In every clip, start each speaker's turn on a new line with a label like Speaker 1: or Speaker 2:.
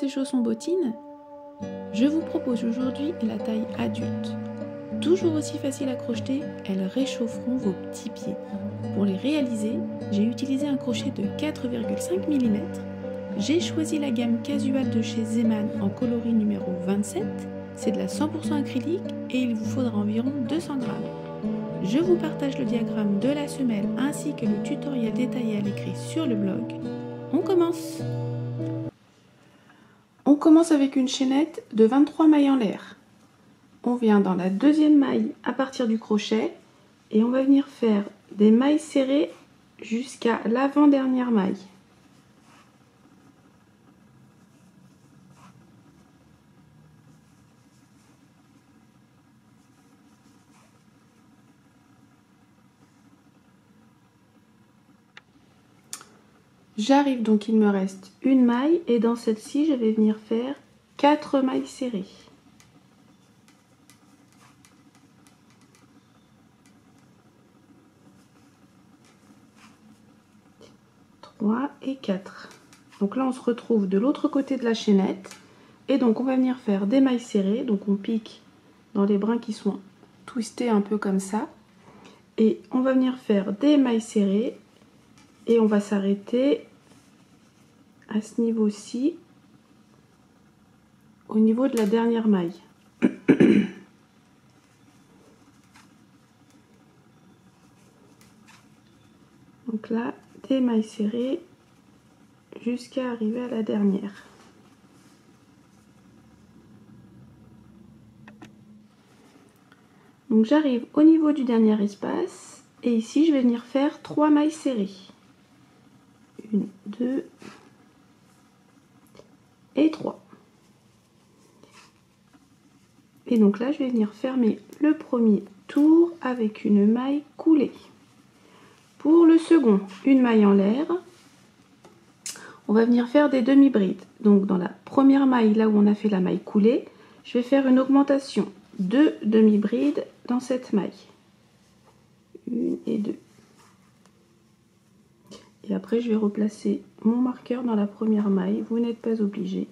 Speaker 1: ces chaussons bottines? Je vous propose aujourd'hui la taille adulte. Toujours aussi facile à crocheter, elles réchaufferont vos petits pieds. Pour les réaliser, j'ai utilisé un crochet de 4,5 mm. J'ai choisi la gamme casual de chez Zeman en coloris numéro 27. C'est de la 100% acrylique et il vous faudra environ 200 grammes. Je vous partage le diagramme de la semelle ainsi que le tutoriel détaillé à l'écrit sur le blog. On commence! On commence avec une chaînette de 23 mailles en l'air. On vient dans la deuxième maille à partir du crochet et on va venir faire des mailles serrées jusqu'à l'avant-dernière maille. J'arrive donc, il me reste une maille et dans celle-ci, je vais venir faire 4 mailles serrées. Et 4. Donc là on se retrouve de l'autre côté de la chaînette et donc on va venir faire des mailles serrées, donc on pique dans les brins qui sont twistés un peu comme ça et on va venir faire des mailles serrées et on va s'arrêter à ce niveau-ci au niveau de la dernière maille. Donc là des mailles serrées jusqu'à arriver à la dernière. Donc j'arrive au niveau du dernier espace et ici je vais venir faire 3 mailles serrées. 1, 2 et 3. Et donc là je vais venir fermer le premier tour avec une maille coulée. Pour le second, une maille en l'air. On va venir faire des demi-brides. Donc dans la première maille, là où on a fait la maille coulée, je vais faire une augmentation de demi-brides dans cette maille. 1 et 2. Et après, je vais replacer mon marqueur dans la première maille. Vous n'êtes pas obligé.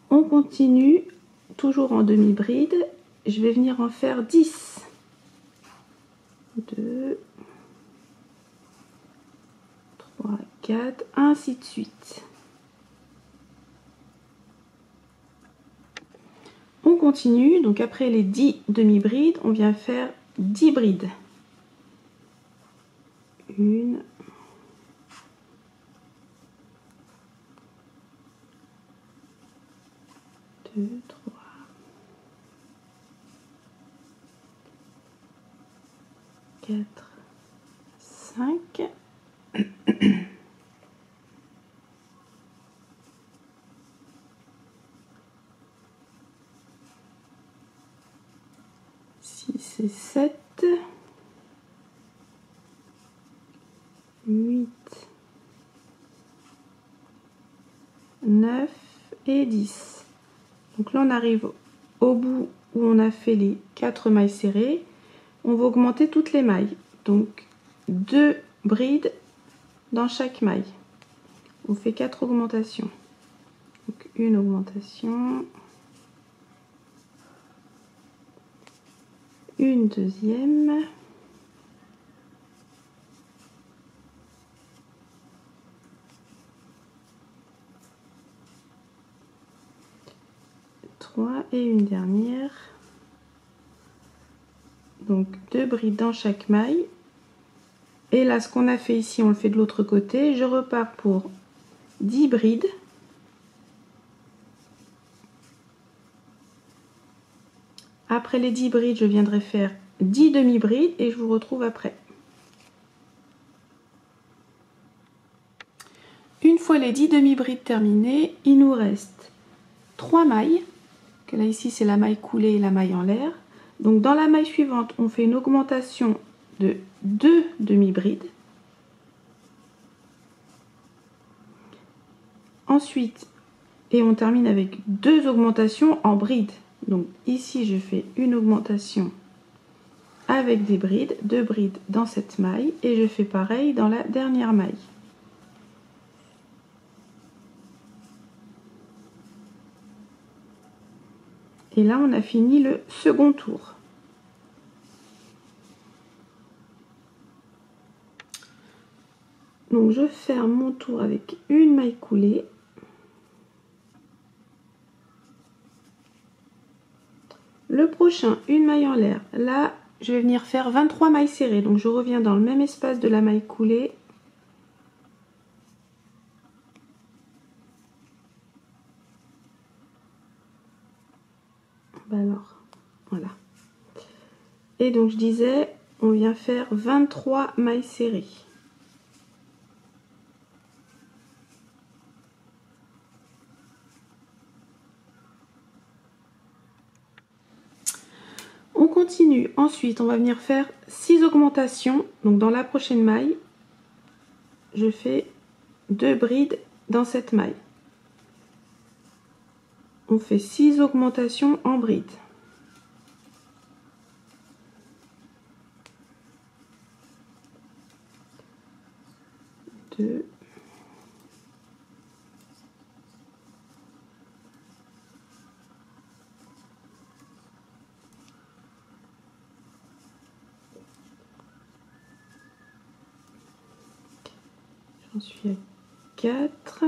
Speaker 1: On continue, toujours en demi-bride. Je vais venir en faire 10. 2, 3, 4, ainsi de suite. On continue, donc après les 10 demi-brides, on vient faire 10 brides. 1, 2, 3, 4, 5. 6 et 7, 8, 9 et 10. Donc là on arrive au bout où on a fait les 4 mailles serrées. On va augmenter toutes les mailles. Donc 2 brides dans chaque maille. On fait 4 augmentations. Donc une augmentation. Une deuxième, trois et une dernière. Donc 2 brides dans chaque maille. Et là, ce qu'on a fait ici, on le fait de l'autre côté. Je repars pour 10 brides. Après les 10 brides, je viendrai faire 10 demi-brides et je vous retrouve après. Une fois les 10 demi-brides terminées, il nous reste 3 mailles. Que là, ici, c'est la maille coulée et la maille en l'air. Donc, dans la maille suivante, on fait une augmentation de 2 demi-brides. Ensuite, et on termine avec 2 augmentations en brides. Donc ici je fais une augmentation avec des brides, 2 brides dans cette maille et je fais pareil dans la dernière maille. Et là, on a fini le second tour. Donc, je ferme mon tour avec une maille coulée. Le prochain, une maille en l'air. Là, je vais venir faire 23 mailles serrées. Donc, je reviens dans le même espace de la maille coulée. Alors, voilà. Et donc, je disais, on vient faire 23 mailles serrées. On continue. Ensuite, on va venir faire 6 augmentations. Donc, dans la prochaine maille, je fais 2 brides dans cette maille. On fait 6 augmentations en bride. 2. J'en suis à 4.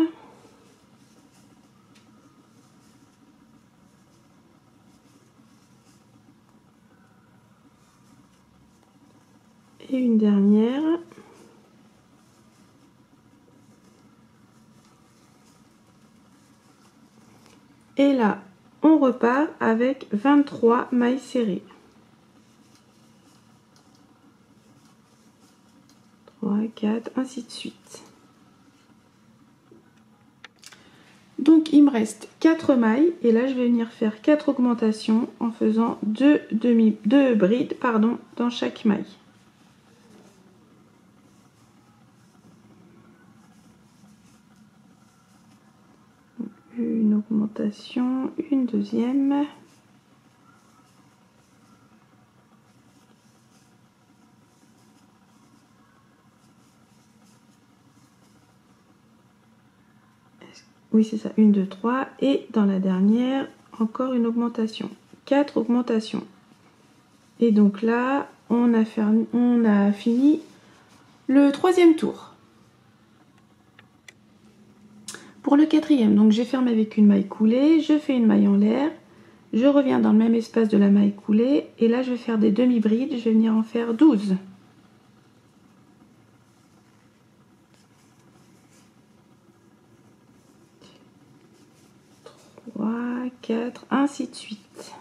Speaker 1: Et une dernière. Et là, on repart avec 23 mailles serrées. 3, 4, ainsi de suite. Donc, il me reste 4 mailles. Et là, je vais venir faire 4 augmentations en faisant 2 brides dans chaque maille. Une augmentation, une deuxième. Oui, c'est ça, 1, 2, 3. Et dans la dernière, encore une augmentation. 4 augmentations. Et donc là, on a fini le 3e tour. Pour le 4e, donc j'ai fermé avec une maille coulée, je fais une maille en l'air, je reviens dans le même espace de la maille coulée, et là je vais faire des demi-brides, je vais venir en faire 12. 3, 4, ainsi de suite.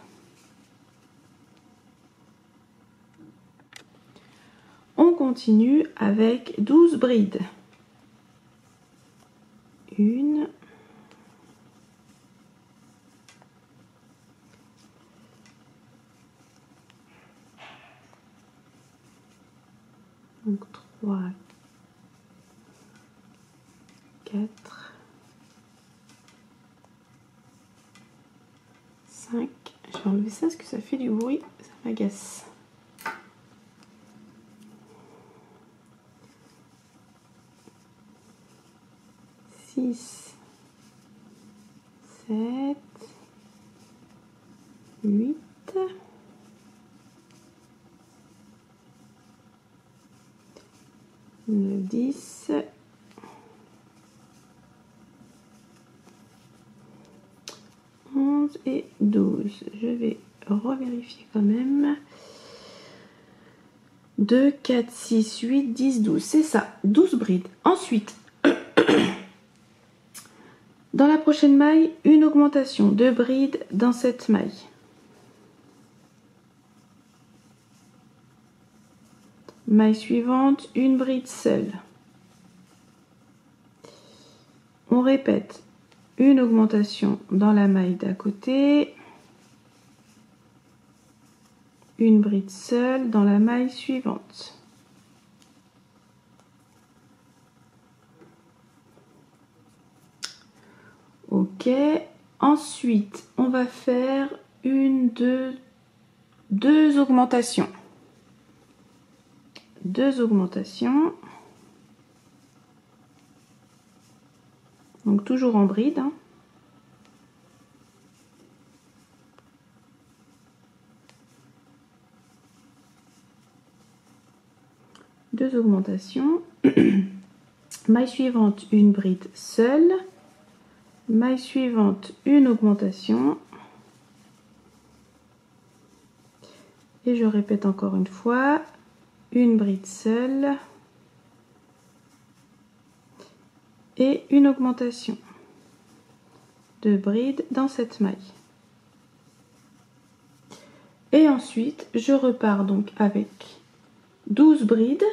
Speaker 1: On continue avec 12 brides. 1, 3, 4, 5. Je vais enlever ça parce que ça fait du bruit, ça m'agace. 6, 7, 8, 9, 10, 11 et 12. Je vais revérifier quand même. 2, 4, 6, 8, 10, 12. C'est ça, 12 brides. Ensuite, dans la prochaine maille, une augmentation, 2 brides dans cette maille. Maille suivante, une bride seule. On répète une augmentation dans la maille d'à côté, une bride seule dans la maille suivante. Ok, ensuite on va faire deux augmentations. 2 augmentations. Donc toujours en bride. 2 augmentations. Maille suivante, une bride seule. Maille suivante, une augmentation. Et je répète encore une fois, une bride seule et une augmentation. 2 brides dans cette maille. Et ensuite, je repars donc avec 12 brides.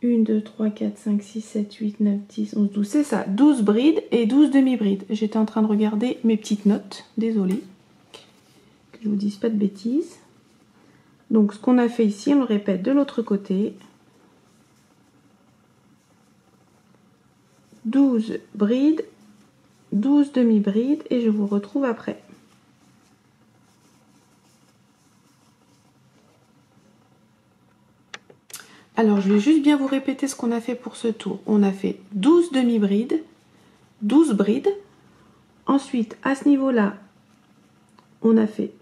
Speaker 1: 1, 2, 3, 4, 5, 6, 7, 8, 9, 10, 11, 12. C'est ça, 12 brides et 12 demi-brides. J'étais en train de regarder mes petites notes. Désolée. Que je vous dise pas de bêtises. Donc, ce qu'on a fait ici, on le répète de l'autre côté. 12 brides, 12 demi-brides et je vous retrouve après. Alors, je vais juste bien vous répéter ce qu'on a fait pour ce tour. On a fait 12 demi-brides, 12 brides. Ensuite, à ce niveau-là, on a fait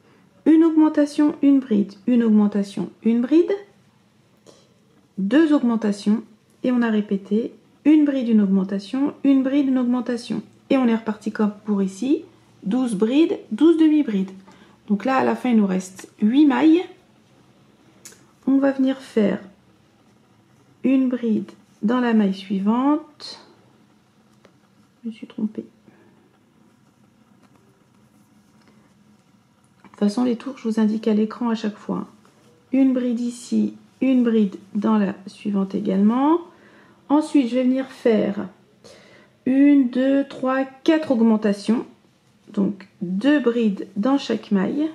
Speaker 1: une augmentation, une bride, une augmentation, une bride, 2 augmentations et on a répété une bride, une augmentation, une bride, une augmentation. Et on est reparti comme pour ici, 12 brides, 12 demi-brides. Donc là, à la fin, il nous reste 8 mailles. On va venir faire une bride dans la maille suivante. Je me suis trompée. De toute façon, les tours, je vous indique à l'écran à chaque fois. Une bride ici, une bride dans la suivante également. Ensuite, je vais venir faire 1, 2, 3, 4 augmentations. Donc, 2 brides dans chaque maille.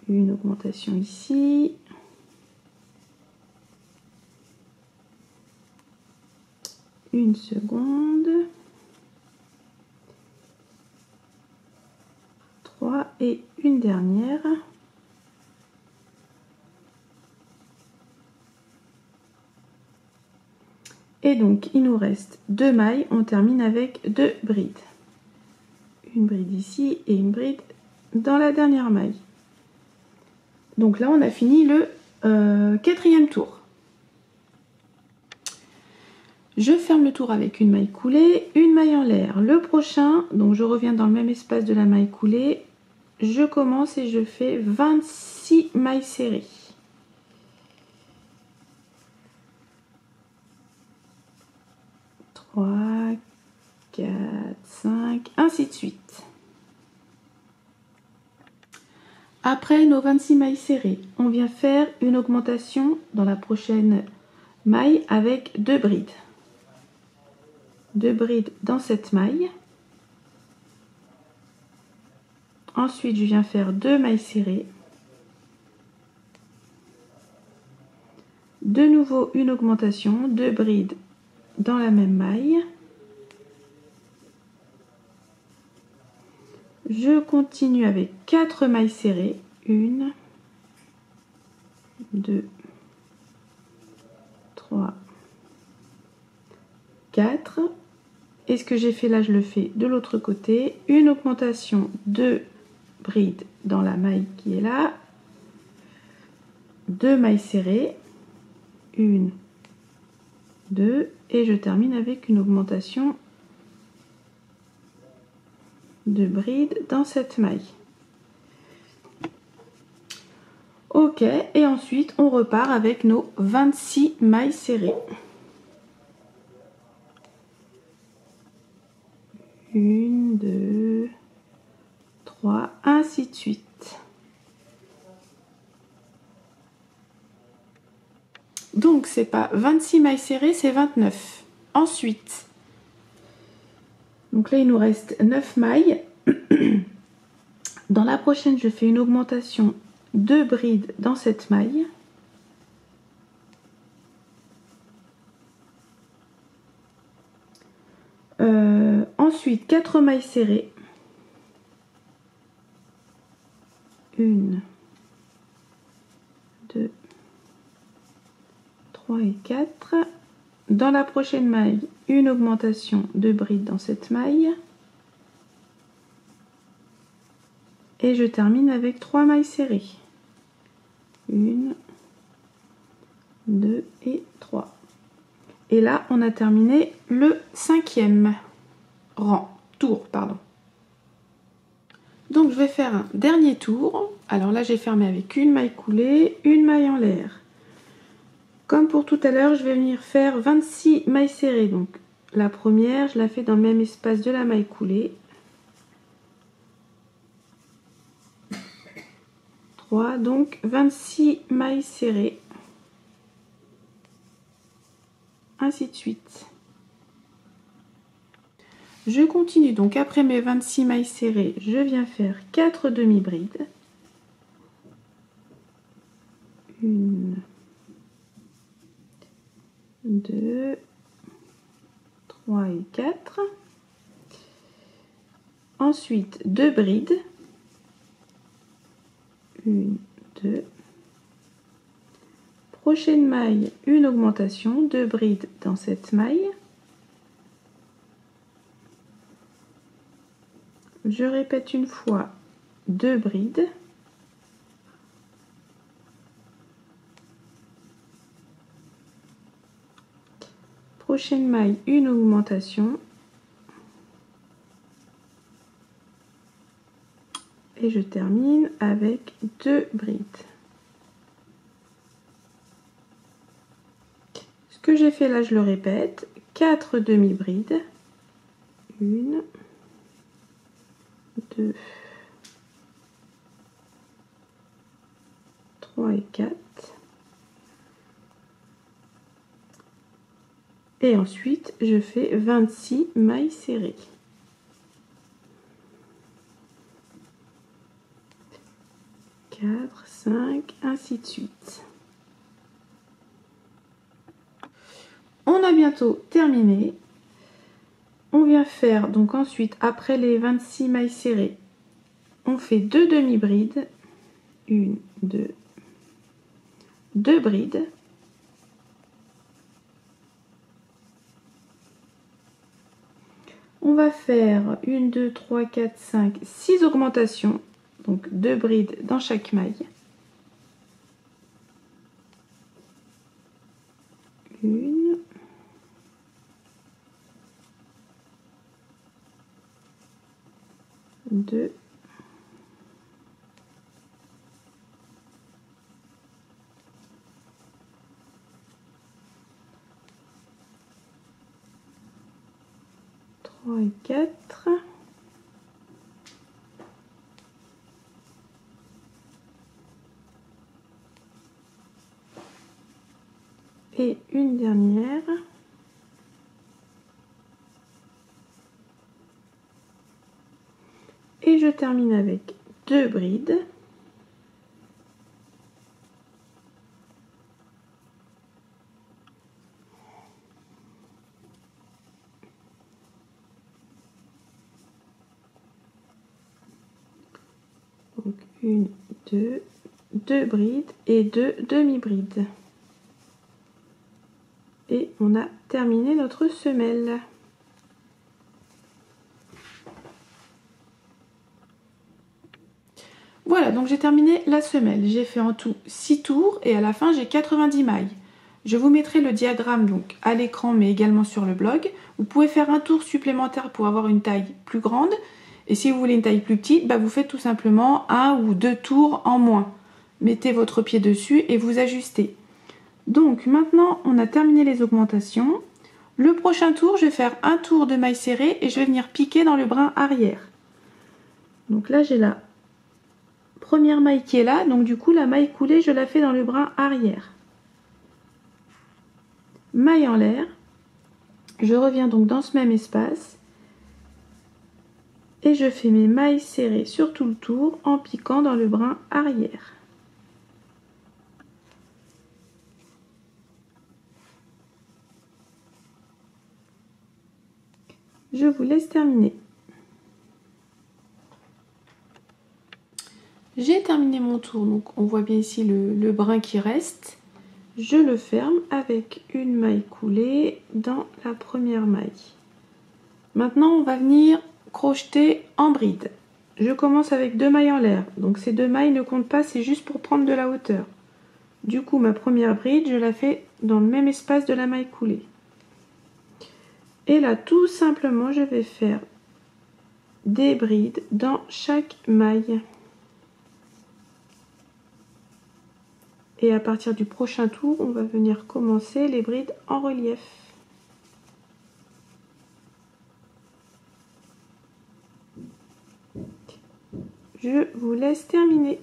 Speaker 1: Une augmentation ici. Une seconde. 3 et une dernière. Et donc, il nous reste 2 mailles. On termine avec 2 brides. Une bride ici et une bride dans la dernière maille. Donc là, on a fini le 4e tour. Je ferme le tour avec une maille coulée, une maille en l'air. Le prochain, donc je reviens dans le même espace de la maille coulée. Je commence et je fais 26 mailles serrées. Trois, 4, 5, ainsi de suite. Après nos 26 mailles serrées, on vient faire une augmentation dans la prochaine maille avec 2 brides. 2 brides dans cette maille. Ensuite, je viens faire 2 mailles serrées. De nouveau une augmentation, 2 brides dans la même maille. Je continue avec 4 mailles serrées. 1, 2, 3, 4. Et ce que j'ai fait là, je le fais de l'autre côté. Une augmentation, 2 brides dans la maille qui est là. 2 mailles serrées. 1, 2. Et je termine avec une augmentation de brides dans cette maille. Ok, et ensuite on repart avec nos 26 mailles serrées. 1, 2, 3, ainsi de suite. Donc c'est pas 26 mailles serrées, c'est 29. Ensuite, donc là il nous reste 9 mailles. Dans la prochaine, je fais une augmentation, 2 brides dans cette maille. Ensuite, 4 mailles serrées. 1, 2, 3 et 4. Dans la prochaine maille, une augmentation, 2 brides dans cette maille. Et je termine avec 3 mailles serrées. 1, 2 et 3. Et là, on a terminé le 5e tour, pardon. Donc, je vais faire un dernier tour. Alors là, j'ai fermé avec une maille coulée, une maille en l'air. Comme pour tout à l'heure, je vais venir faire 26 mailles serrées. Donc, la première, je la fais dans le même espace de la maille coulée. 3, donc 26 mailles serrées. Ainsi de suite. Je continue donc après mes 26 mailles serrées, je viens faire 4 demi-brides. 1, 2, 3 et 4. Ensuite 2 brides. 1, 2. Prochaine maille, une augmentation, 2 brides dans cette maille. Je répète une fois, 2 brides. Prochaine maille, une augmentation. Et je termine avec 2 brides. Ce que j'ai fait là, je le répète, 4 demi-brides. 1, 2, 3 et 4. Et ensuite, je fais 26 mailles serrées. Quatre, 5, ainsi de suite. On a bientôt terminé. On vient faire donc ensuite, après les 26 mailles serrées, on fait 2 demi-brides. 1, 2, 2 brides. On va faire 1, 2, 3, 4, 5, 6 augmentations. Donc 2 brides dans chaque maille. 1, 2, 3 et 4. Et une dernière. Et je termine avec 2 brides. Donc 1, 2, 2 brides et 2 demi-brides. Et on a terminé notre semelle. Voilà, donc j'ai terminé la semelle. J'ai fait en tout 6 tours et à la fin j'ai 90 mailles. Je vous mettrai le diagramme donc à l'écran mais également sur le blog. Vous pouvez faire un tour supplémentaire pour avoir une taille plus grande. Et si vous voulez une taille plus petite, bah vous faites tout simplement 1 ou 2 tours en moins. Mettez votre pied dessus et vous ajustez. Donc maintenant on a terminé les augmentations. Le prochain tour, je vais faire un tour de maille serrée et je vais venir piquer dans le brin arrière. Donc là j'ai la première maille qui est là, donc du coup la maille coulée je la fais dans le brin arrière. Maille en l'air, je reviens donc dans ce même espace et je fais mes mailles serrées sur tout le tour en piquant dans le brin arrière. Je vous laisse terminer. J'ai terminé mon tour, donc on voit bien ici le brin qui reste. Je le ferme avec une maille coulée dans la première maille. Maintenant on va venir crocheter en bride. Je commence avec 2 mailles en l'air, donc ces 2 mailles ne comptent pas, c'est juste pour prendre de la hauteur. Du coup, ma première bride, je la fais dans le même espace de la maille coulée. Et là, tout simplement, je vais faire des brides dans chaque maille. Et à partir du prochain tour, on va venir commencer les brides en relief. Je vous laisse terminer.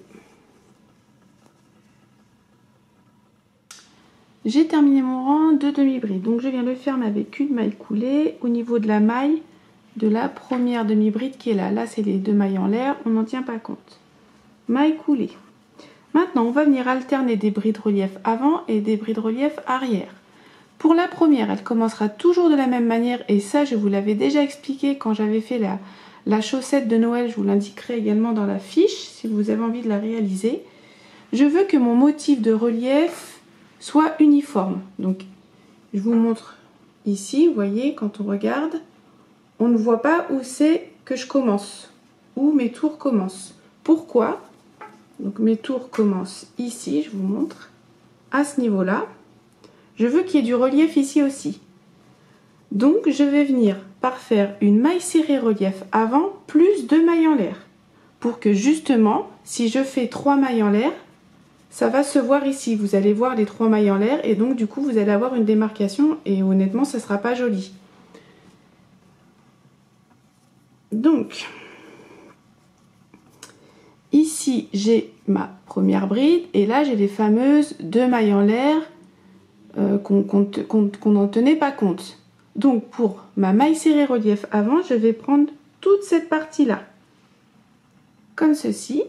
Speaker 1: J'ai terminé mon rang de demi-bride. Donc je viens le faire avec une maille coulée au niveau de la maille de la première demi-bride qui est là. Là, c'est les deux mailles en l'air, on n'en tient pas compte. Maille coulée. Maintenant, on va venir alterner des brides relief avant et des brides relief arrière. Pour la première, elle commencera toujours de la même manière et ça, je vous l'avais déjà expliqué quand j'avais fait la chaussette de Noël. Je vous l'indiquerai également dans la fiche si vous avez envie de la réaliser. Je veux que mon motif de relief soit uniforme. Donc, je vous montre ici, vous voyez, quand on regarde, on ne voit pas où c'est que je commence, où mes tours commencent. Pourquoi? Donc mes tours commencent ici, je vous montre, à ce niveau-là. Je veux qu'il y ait du relief ici aussi. Donc je vais venir par faire une maille serrée relief avant, plus 2 mailles en l'air. Pour que justement, si je fais 3 mailles en l'air, ça va se voir ici. Vous allez voir les 3 mailles en l'air et donc du coup vous allez avoir une démarcation et honnêtement ça ne sera pas joli. Donc, ici, j'ai ma première bride et là, j'ai les fameuses 2 mailles en l'air qu'on n'en tenait pas compte. Donc, pour ma maille serrée relief avant, je vais prendre toute cette partie-là. Comme ceci.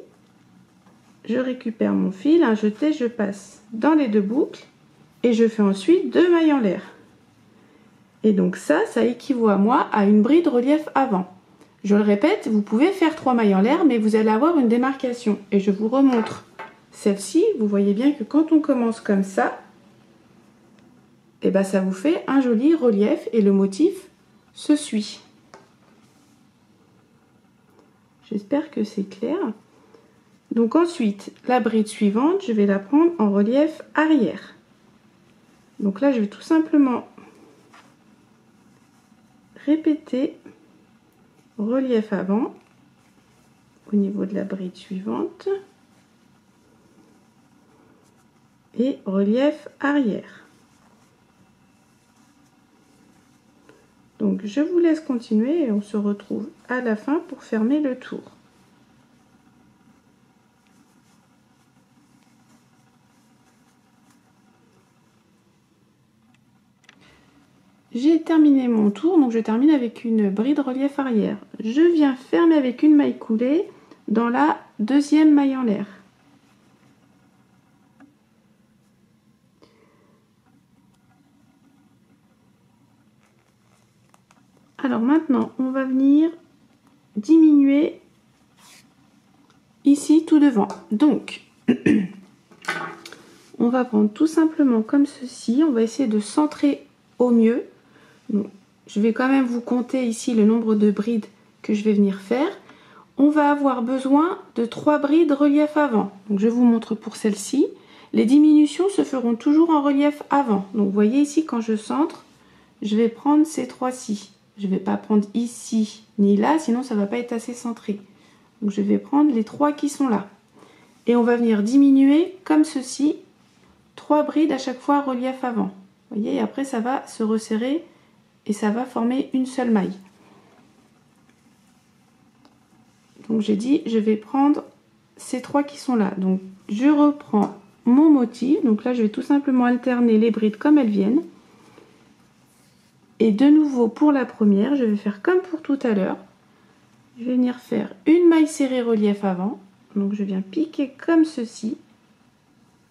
Speaker 1: Je récupère mon fil, un jeté, je passe dans les 2 boucles et je fais ensuite 2 mailles en l'air. Et donc ça équivaut à moi à une bride relief avant. Je le répète, vous pouvez faire 3 mailles en l'air, mais vous allez avoir une démarcation. Et je vous remontre celle-ci. Vous voyez bien que quand on commence comme ça, et ben ça vous fait un joli relief et le motif se suit. J'espère que c'est clair. Donc ensuite, la bride suivante, je vais la prendre en relief arrière. Donc là, je vais tout simplement répéter relief avant au niveau de la bride suivante et relief arrière. Donc je vous laisse continuer et on se retrouve à la fin pour fermer le tour. J'ai terminé mon tour, donc je termine avec une bride relief arrière. Je viens fermer avec une maille coulée dans la deuxième maille en l'air. Alors maintenant, on va venir diminuer ici tout devant. Donc, on va prendre tout simplement comme ceci. On va essayer de centrer au mieux. Donc, je vais quand même vous compter ici le nombre de brides que je vais venir faire. On va avoir besoin de 3 brides relief avant. Donc je vous montre pour celle-ci. Les diminutions se feront toujours en relief avant. Donc vous voyez ici quand je centre, je vais prendre ces 3-ci. Je ne vais pas prendre ici ni là, sinon ça ne va pas être assez centré. Donc je vais prendre les 3 qui sont là. Et on va venir diminuer comme ceci, 3 brides à chaque fois relief avant. Vous voyez, et après ça va se resserrer et ça va former une seule maille. Donc j'ai dit, je vais prendre ces 3 qui sont là. Donc je reprends mon motif. Donc là, je vais tout simplement alterner les brides comme elles viennent. Et de nouveau, pour la première, je vais faire comme pour tout à l'heure. Je vais venir faire une maille serrée relief avant. Donc je viens piquer comme ceci.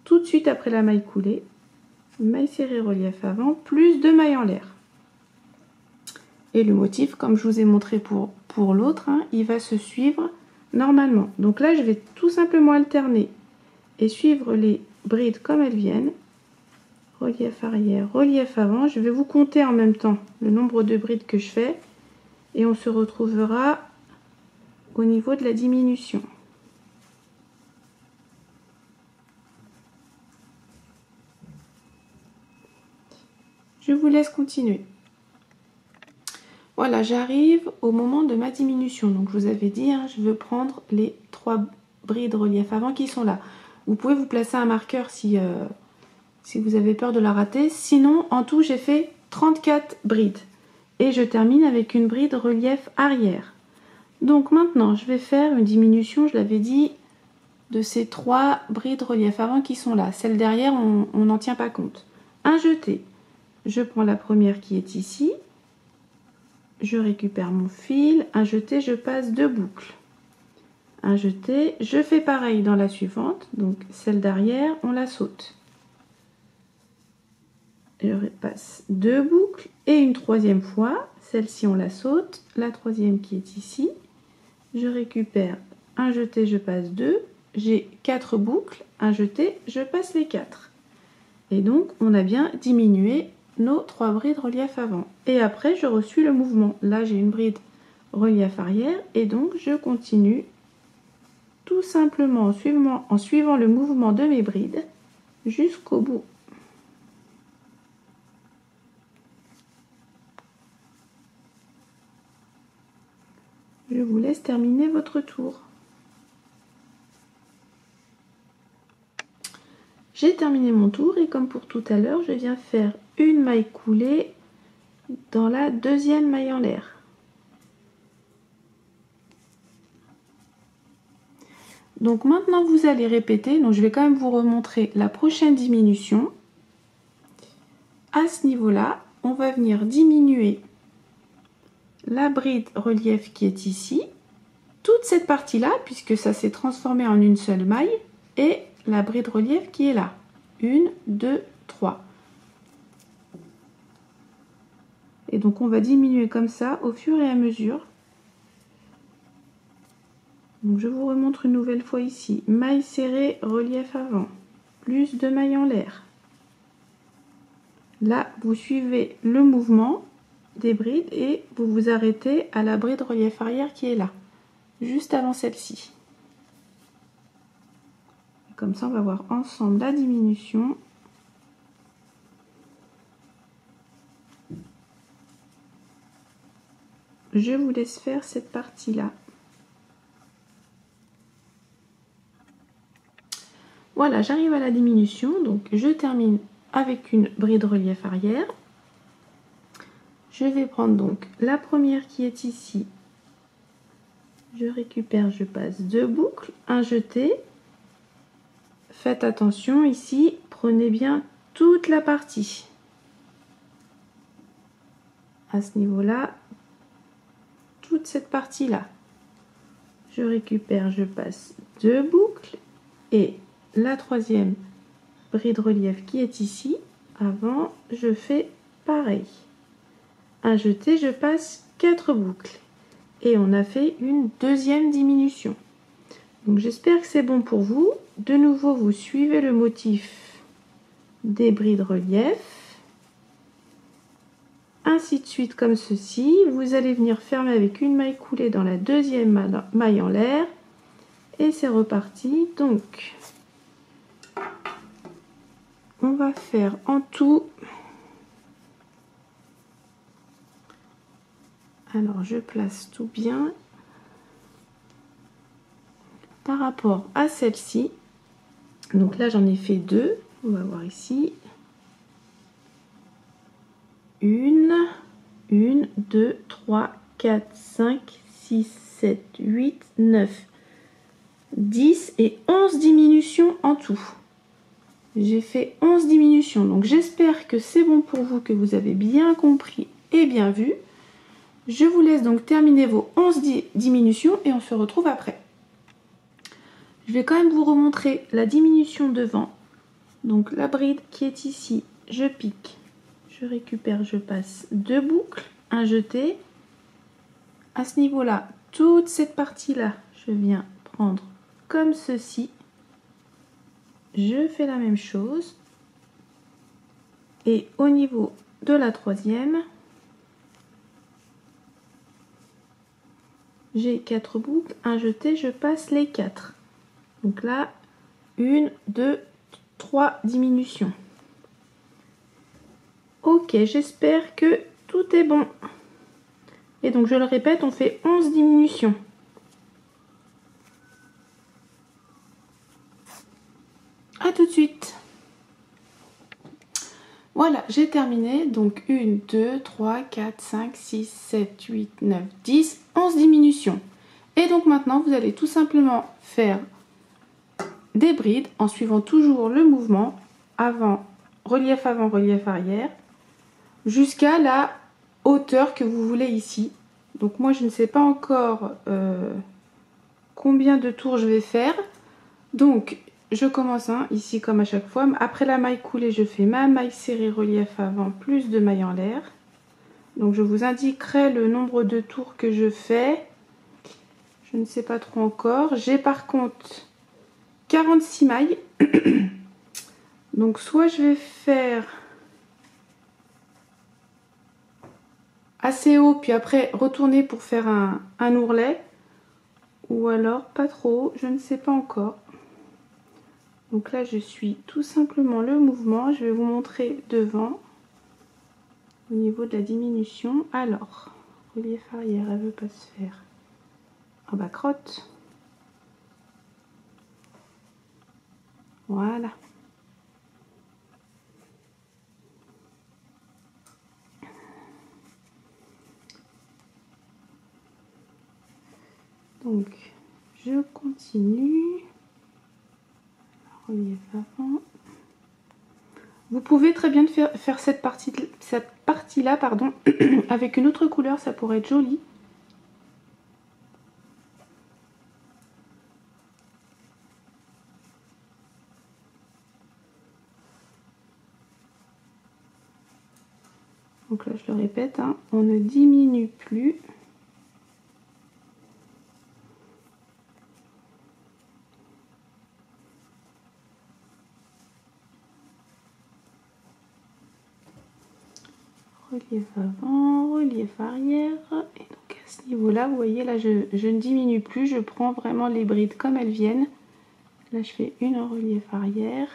Speaker 1: Tout de suite après la maille coulée. Maille serrée relief avant, plus 2 mailles en l'air. Et le motif, comme je vous ai montré pour l'autre, hein, il va se suivre normalement. Donc là, je vais tout simplement alterner et suivre les brides comme elles viennent. Relief arrière, relief avant. Je vais vous compter en même temps le nombre de brides que je fais. Et on se retrouvera au niveau de la diminution. Je vous laisse continuer. Voilà, j'arrive au moment de ma diminution. Donc je vous avais dit, hein, je veux prendre les 3 brides relief avant qui sont là. Vous pouvez vous placer un marqueur si vous avez peur de la rater. Sinon, en tout, j'ai fait 34 brides. Et je termine avec une bride relief arrière. Donc maintenant, je vais faire une diminution, je l'avais dit, de ces 3 brides relief avant qui sont là. Celle derrière, on n'en tient pas compte. Un jeté. Je prends la première qui est ici. Je récupère mon fil. Un jeté, je passe 2 boucles. Un jeté, je fais pareil dans la suivante. Donc celle derrière, on la saute. Je repasse 2 boucles et une troisième fois. Celle-ci, on la saute. La troisième qui est ici. Je récupère un jeté, je passe 2. J'ai 4 boucles. Un jeté, je passe les 4. Et donc, on a bien diminué nos 3 brides relief avant. Et après, je reçus le mouvement. Là, j'ai une bride relief arrière. Et donc, je continue tout simplement en suivant le mouvement de mes brides jusqu'au bout. Je vous laisse terminer votre tour. J'ai terminé mon tour et comme pour tout à l'heure, je viens faire une maille coulée dans la deuxième maille en l'air. Donc maintenant vous allez répéter, donc je vais quand même vous remontrer la prochaine diminution. À ce niveau-là, on va venir diminuer la bride relief qui est ici, toute cette partie-là, puisque ça s'est transformé en une seule maille, et la bride relief qui est là. 1, 2, 3. Et donc on va diminuer comme ça au fur et à mesure. Donc je vous remontre une nouvelle fois ici. Maille serrée, relief avant, plus 2 mailles en l'air. Là, vous suivez le mouvement des brides et vous vous arrêtez à la bride relief arrière qui est là, juste avant celle-ci. Comme ça, on va voir ensemble la diminution. Je vous laisse faire cette partie-là. Voilà, j'arrive à la diminution, donc je termine avec une bride relief arrière. Je vais prendre donc la première qui est ici. Je récupère, je passe 2 boucles, un jeté. Faites attention ici, prenez bien toute la partie. À ce niveau-là, toute cette partie-là. Je récupère, je passe 2 boucles et la troisième bride relief qui est ici. Avant, je fais pareil. Un jeté, je passe 4 boucles. Et on a fait une deuxième diminution. Donc j'espère que c'est bon pour vous. De nouveau, vous suivez le motif des brides relief. Ainsi de suite comme ceci. Vous allez venir fermer avec une maille coulée dans la deuxième maille en l'air. Et c'est reparti. Donc, on va faire en tout... Alors, je place tout bien. Par rapport à celle-ci, donc là, j'en ai fait 2. On va voir ici. 1, 2, 3, 4, 5, 6, 7, 8, 9, 10 et 11 diminutions en tout. J'ai fait 11 diminutions, donc j'espère que c'est bon pour vous, que vous avez bien compris et bien vu. Je vous laisse donc terminer vos 11 diminutions et on se retrouve après. Je vais quand même vous remontrer la diminution devant. Donc la bride qui est ici, je pique, je récupère, je passe 2 boucles, un jeté. À ce niveau-là, toute cette partie-là, je viens prendre comme ceci. Je fais la même chose. Et au niveau de la troisième, j'ai 4 boucles, un jeté, je passe les 4. Donc là, 1, 2, 3 diminutions. Ok, j'espère que tout est bon. Et donc je le répète, on fait 11 diminutions. A tout de suite. Voilà, j'ai terminé. Donc 1, 2, 3, 4, 5, 6, 7, 8, 9, 10, 11 diminutions. Et donc maintenant, vous allez tout simplement faire des brides en suivant toujours le mouvement avant, relief arrière, jusqu'à la hauteur que vous voulez ici. Donc moi, je ne sais pas encore combien de tours je vais faire. Donc, je commence ici comme à chaque fois. Après la maille coulée, je fais ma maille serrée relief avant plus de mailles en l'air. Donc, je vous indiquerai le nombre de tours que je fais. Je ne sais pas trop encore. J'ai par contre 46 mailles. Donc, soit je vais faire assez haut, puis après retourner pour faire un ourlet. Ou alors pas trop, je ne sais pas encore. Donc là, je suis tout simplement le mouvement. Je vais vous montrer devant au niveau de la diminution. Alors, relief arrière, elle ne veut pas se faire. Ah bah crotte. Voilà. Donc, je continue. Relief avant. Vous pouvez très bien faire cette partie-là, pardon, avec une autre couleur, ça pourrait être joli. Donc là, je le répète, hein, on ne diminue plus. Relief avant, relief arrière. Et donc à ce niveau-là, vous voyez, là, je ne diminue plus. Je prends vraiment les brides comme elles viennent. Là, je fais une en relief arrière.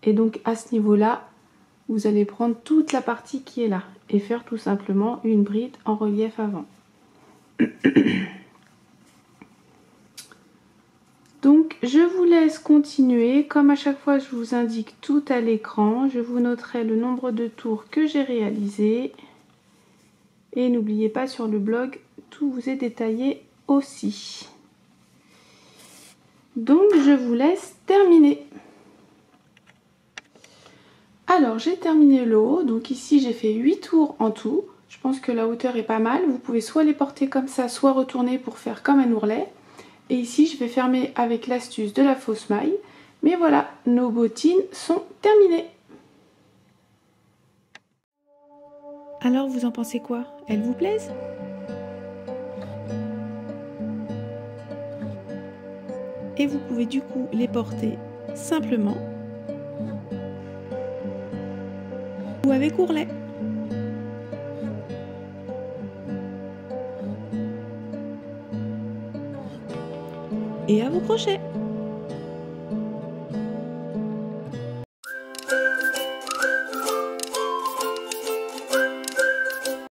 Speaker 1: Et donc à ce niveau-là, vous allez prendre toute la partie qui est là et faire tout simplement une bride en relief avant. Donc je vous laisse continuer. Comme à chaque fois, je vous indique tout à l'écran. Je vous noterai le nombre de tours que j'ai réalisé. Et n'oubliez pas, sur le blog, tout vous est détaillé aussi. Donc je vous laisse terminer. Alors j'ai terminé le haut, donc ici j'ai fait 8 tours en tout. Je pense que la hauteur est pas mal. Vous pouvez soit les porter comme ça, soit retourner pour faire comme un ourlet. Et ici je vais fermer avec l'astuce de la fausse maille. Mais voilà, nos bottines sont terminées. Alors vous en pensez quoi? Elles vous plaisent? Et vous pouvez du coup les porter simplement ou avec ourlet. Et à vos crochets!